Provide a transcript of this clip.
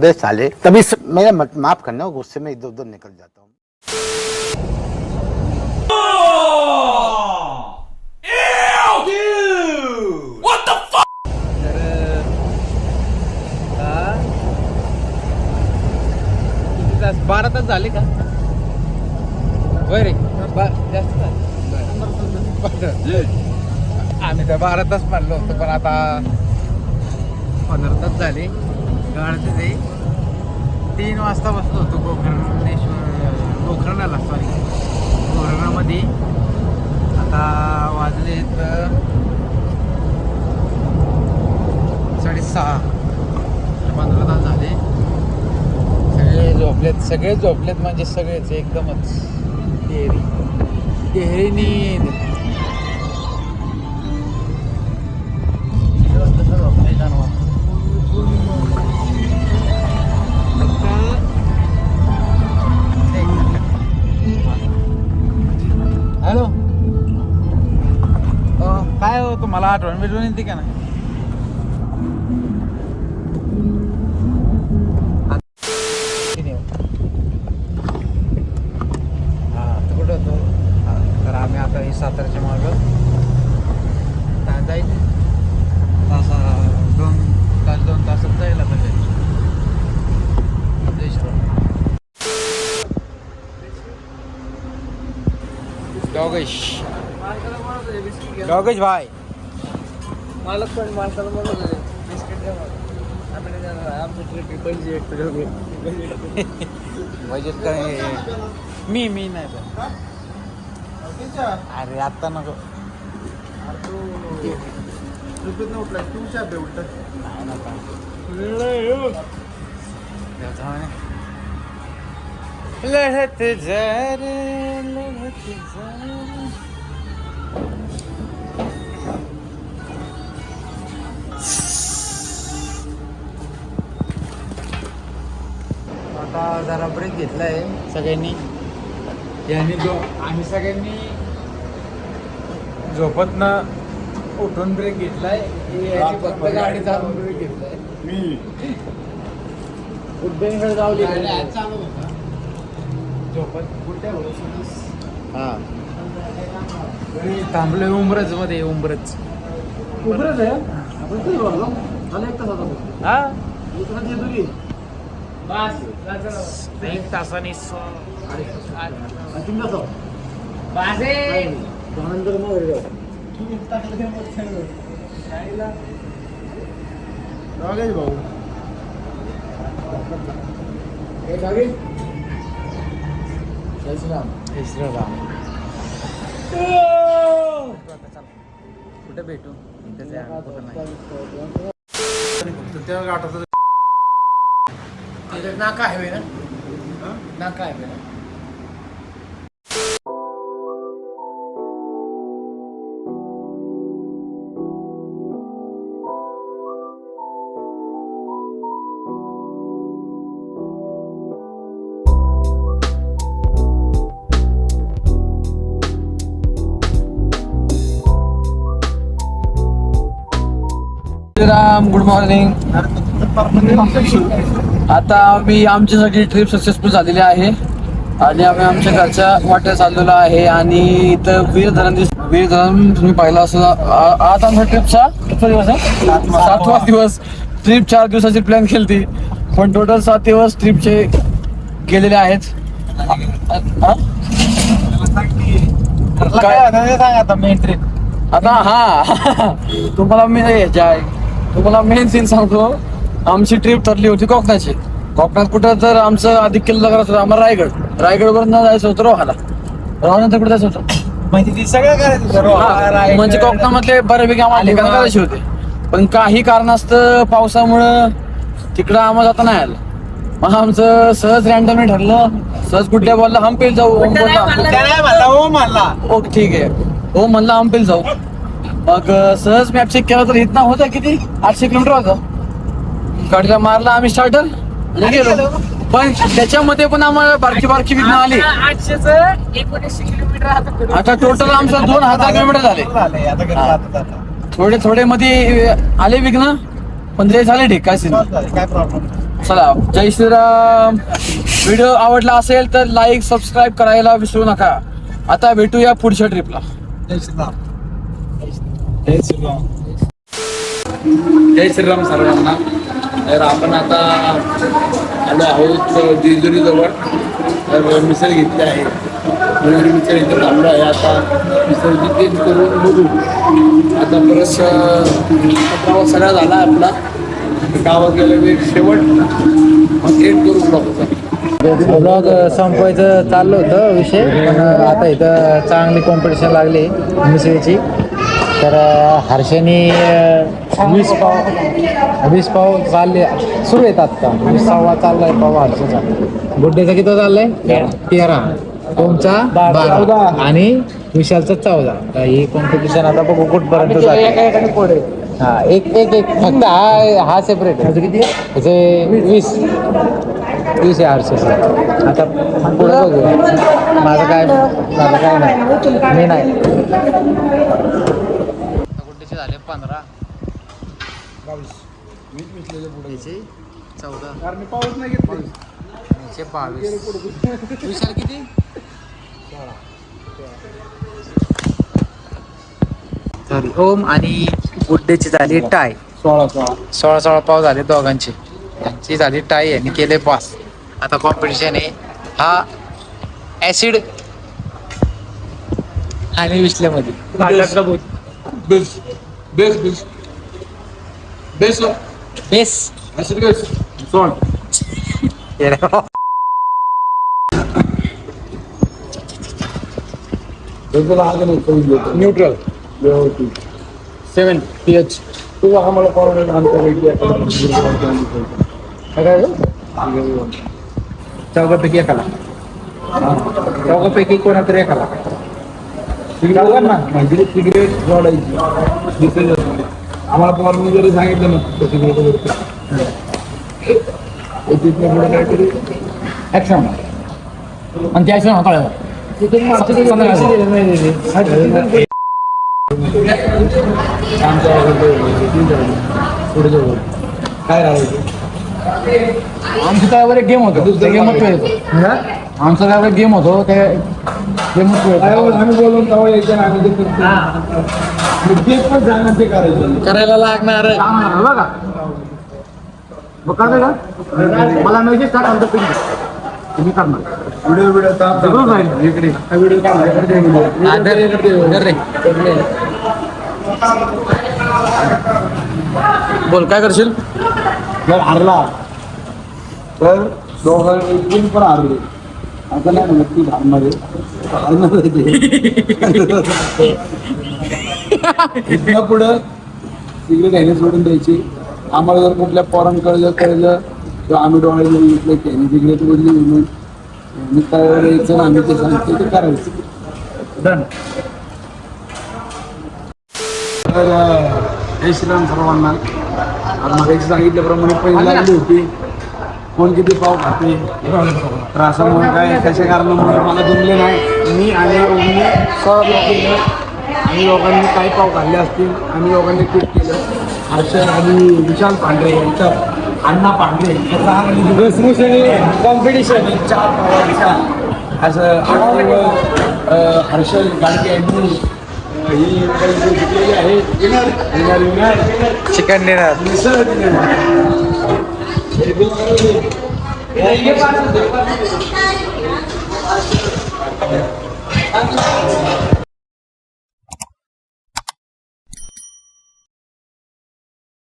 बे साले तभी मेरा माफ करना, गुस्से में इधर उधर निकल जाता हूँ। तास 12 तास झाले का? होय रे, जास्त आम्ही तर 12 तास मानलो होतो, पण आता 15 तास झाले. गाडीच आहे. 3 वाजता बसलो होतो गोकर्णाला, सॉरी गोकर्णामध्ये. आता वाजले 6:30. 15 तास झाले. सगळे झोपलेत म्हणजे सगळेच एकदमच टेहरी नींद. हॅलो, काय हो तुम्हाला आठवण भेटून येते का नाही? तर आम्ही आता ही साताऱ्याच्या मागं जाईल. 2 तासात जाईल आता घरी. जय श्रीराम. डॉगेश भाई मालक पण माणसाला म्हणत होते बिस्किट द्या मला. आमचं ट्रिप बजेट काय? मी नाही तर. अरे आता नको. लढत जा रे लढत जा. आता जरा ब्रेक घेतलाय सगळ्यांनी. आम्ही सगळ्यांनी झोपतनं उठून ब्रेक घेतलाय. फक्त गाडी चालून ब्रेक घेतलाय. मी उड्डणकडे जावली झोपत हा थांबलोय उमरज मध्ये. उमरज आहे आपण कधी बोललो मला 1 तास होता. हा बस 1 तासाने त्यानंतर मग भाऊ कुठे भेटू? नाका हायवे ना? नाका हायवे ना? Ram, good morning. आता आम्ही आमच्यासाठी ट्रिप सक्सेसफुल झालेली आहे आणि आम्ही आमच्या घरच्या वाट्यात चाललेलो आहे. आणि इथं वीरधरण तुम्ही पाहिलं असं. आज आमच्या ट्रिपचा किती दिवस आहे? 7वा दिवस. ट्रिप 4 दिवसाची प्लॅन केली, पण टोटल 7 दिवस ट्रिपचे गेलेले आहेत. काय सांग आता मेन ट्रिप. आता हा तुम्हाला मेन सीन सांगतो. आमची ट्रिप ठरली होती कोकणाची. कोकणात कुठं तर आमचं अधिक किल्ला करायचं होतं आम्हाला. रायगडवर न जायचं होतं रोहाला. रोहानंतर कुठे जायचं होतं म्हणजे सगळं करायचं. म्हणजे कोकणामधले बऱ्यापैकी आम्हाला ठिकाण करायचे होते, पण काही कारणास्तव पावसामुळं तिकडं आम्हाला जाता नाही आलं. मग आमचं सहज रँडमली ठरलं. सहज कुठल्या बोलला हम्पीला जाऊ. ओम बोलला ओके ठीक आहे. हो म्हणला हम्पीला जाऊ. मग सहज मॅप चेक केला तर इथनं होतं किती 800 किलोमीटर होतं. गाडीला मारला आम्ही स्टार्टर आणि गेलो. पण त्याच्यामध्ये पण आम्हाला बारकी विघ्न आली. 819 किलोमीटर. आता टोटल आमचं 2000 किलोमीटर झाले. थोडे मध्ये आले विघ्न, पण ते झाले ठीक. काय प्रॉब्लेम चला, जय श्रीराम. व्हिडिओ आवडला असेल तर लाईक सबस्क्राईब करायला विसरू नका. आता भेटूया पुढच्या ट्रिपला. जय श्रीराम. जय श्रीराम. जय श्रीराम सर्वांना. तर आपण आता आलो आहोत जेजुरी जवळ. तर मिसळ घेतली आहे. मिसळ इथे थांबलो आहे. आता मिसळची टेस्ट करून बघू. आता परत प्रवास सगळा झाला आपला. गावात गेलं की शेवट मग एंड करू ब्लॉगचा. ब्लॉग संपवायचं चाललं होतं विषय, पण आता इथं चांगली कॉम्पिटिशन लागली मिसळीची. तर हर्षाने 20 पाव चालले सुरू येतात का 20 चाललाय पाव हर्षाचा. गुड्डेचा किती चाललाय 13, तुमचा 12 आणि विशालचा 14. ही कॉम्पिटिशन आता बघू कुठपर्यंत जाते. हा एक फक्त हा सेपरेट आहे. किती त्याचे 20 आहे हर्षाचा. आता पुढे बघूया. माझं काय नाही, मी नाही. गुड्डेचे झाले 15, 22, 14, 22. विशाल किती? सॉरी, ओम आणि गुड्डेची झाली टाय. 16 पाव झाले दोघांचे. त्यांची झाली टाय आणि केले पास. आता कॉम्पिटिशन आहे हा ऍसिड आणि विसल्यामध्ये. Base base base base base acid base salt. Neutral 7 pH. तू आम्हाला चौघापैकी एकाला, चौघापैकी कोणातरी एकाला म्हणजे सिगरेट जोडायची. आम्हाला पॉवरने जरी सांगितलं ना तर सिगरेट काहीतरी ऍक्शन आणि त्या ऍक्शन हाताळायला काय राहायचं. आमचं त्यावर एक गेम होतो, त्या गेमच तो येतो. आमचा त्यावर एक गेम होतो, त्या गेमच तो येतो. आम्ही बोलून तेव्हा यायचं ना आम्ही ते करतो. ते पण सांगा ते करायचं. करायला लागणार बघा. मग करते का मला मेसेज टाक आमचं पिंड तुम्ही करणार व्हिडिओ इकडे व्हिडिओ बोल, काय करशील? जर हारला तर दोघांनी पण हारले. आता नाही म्हणत ती हारणार इथनं पुढं सिगरेट ह्याने सोडून द्यायची. आम्हाला जर कुठल्या पोरांकडे जर कळलं किंवा आम्ही डोळे घेतलं की ह्याने सिगरेट बोलली म्हणून मी त्यावर यायचं ना आम्ही ते सांगतो ते करायचं. डन. तर जय श्रीराम सर्वांना. मला सांगितल्याप्रमाणे पहिली लागली होती कोण किती पाव खाते. तर असं म्हणून काय कशा कारणामुळे मला जमले नाही. मी आणि ओमने आम्ही लोकांनी काही पाव खाल्ले असतील. आम्ही लोकांनी ट्विट केलं. हर्ष आणि विशाल पांढरे यांच्या अण्णा पांढरे कॉम्पिटिशन 4 पावांचा असं हर्षल गाडगे यांनी ही पैसे घेतलेली आहे. Chicken dinner. मिसळ दिले.